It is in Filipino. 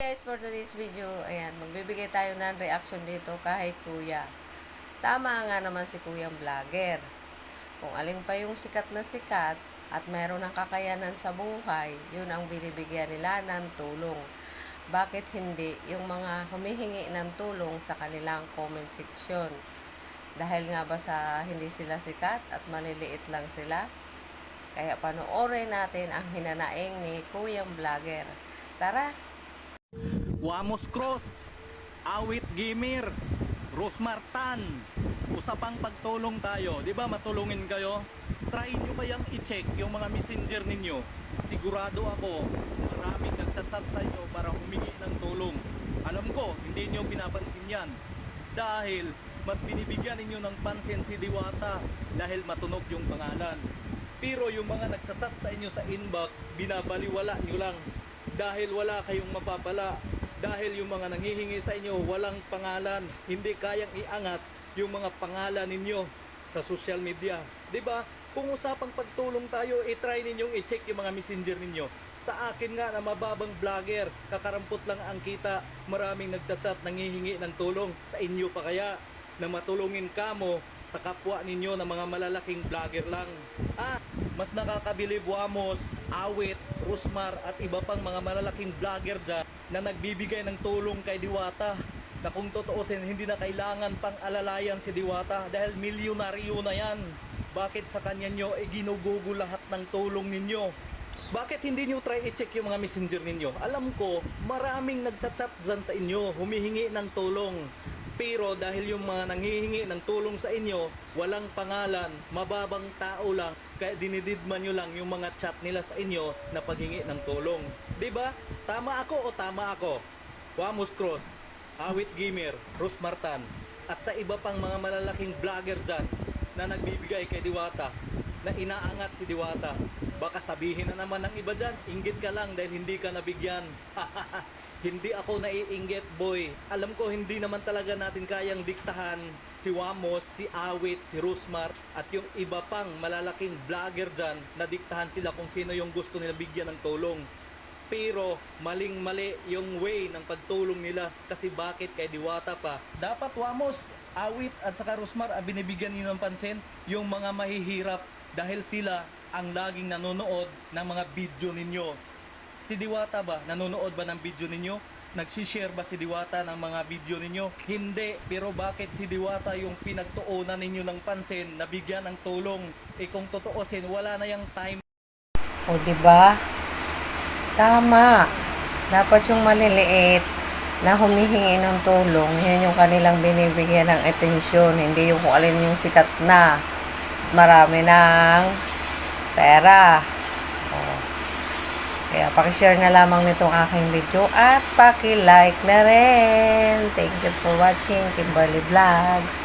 guys, for today's video, ayan, magbibigay tayo ng reaction dito kahit kuya. Tama nga naman si kuyang vlogger. Kung alin pa yung sikat na sikat at meron ng kakayanan sa buhay, yun ang binibigyan nila ng tulong. Bakit hindi yung mga humihingi ng tulong sa kanilang comment section? Dahil nga ba sa hindi sila sikat at maliliit lang sila? Kaya panoorin natin ang hinanaing ni kuyang vlogger. Tara! Wamos Cross, Awit Gimir, Rosmartan, usapang pagtulong tayo. Di ba matulungin kayo? Try nyo kayang i-check yung mga messenger ninyo. Sigurado ako, maraming nagchat-chat sa inyo para humingi ng tulong. Alam ko, hindi nyo pinapansin yan. Dahil mas binibigyan ninyo ng pansin si Diwata dahil matunog yung pangalan. Pero yung mga nagchat-chat sa inyo sa inbox, binabaliwala nyo lang. Dahil wala kayong mapapala. Dahil yung mga nanghihingi sa inyo walang pangalan, hindi kayang iangat yung mga pangalan ninyo sa social media. 'Di ba? Kung usapang pagtulong tayo, i-try ninyong i-check yung mga messenger ninyo. Sa akin nga na mababang vlogger, kakarampot lang ang kita, maraming nagchat-chat nanghihingi ng tulong. Sa inyo pa kaya na matulungin kamo sa kapwa ninyo na mga malalaking vlogger lang. Mas nakakabilib Wamos, Awit, Rosmar at iba pang mga malalaking vlogger dyan na nagbibigay ng tulong kay Diwata, na kung totoosin hindi na kailangan pang alalayan si Diwata dahil milyonaryo na yan. Bakit sa kanya nyo ginugugo lahat ng tulong ninyo? Bakit hindi nyo try i-check yung mga messenger ninyo? Alam ko maraming nagchat-chat dyan sa inyo, humihingi ng tulong. Pero dahil yung mga nanghihingi ng tulong sa inyo, walang pangalan, mababang tao lang, kaya dinididman nyo lang yung mga chat nila sa inyo na paghingi ng tulong. Diba? Tama ako o tama ako? Wamos Cross, Awit Gimir, Rosmartan, at sa iba pang mga malalaking vlogger dyan na nagbibigay kay Diwata, na inaangat si Diwata. Baka sabihin na naman ng iba dyan, inggit ka lang dahil hindi ka nabigyan. Hindi ako naiinggit, boy. Alam ko hindi naman talaga natin kayang diktahan si Wamos, si Awit, si Rosmar at yung iba pang malalaking vlogger dyan na diktahan sila kung sino yung gusto nila bigyan ng tulong. Pero maling-mali yung way ng pagtulong nila, kasi bakit kay Diwata pa? Dapat Wamos, Awit at saka Rosmar binibigyan niyo ng pansin yung mga mahihirap dahil sila ang laging nanonood ng mga video ninyo. Si Diwata ba? Nanonood ba ng video ninyo? Nagsishare ba si Diwata ng mga video ninyo? Hindi. Pero bakit si Diwata yung pinagtuunan ninyo ng pansin na bigyan ng tulong? Kung totoosin, wala na yung time. O diba? Tama. Dapat yung maliliit na humihingi ng tulong, yun yung kanilang binibigyan ng atensyon. Hindi yung kung alin yung sikat na marami ng pera. Kaya pakishare na lamang nitong aking video at paki-like na rin. Thank you for watching Kimberly Vlogs.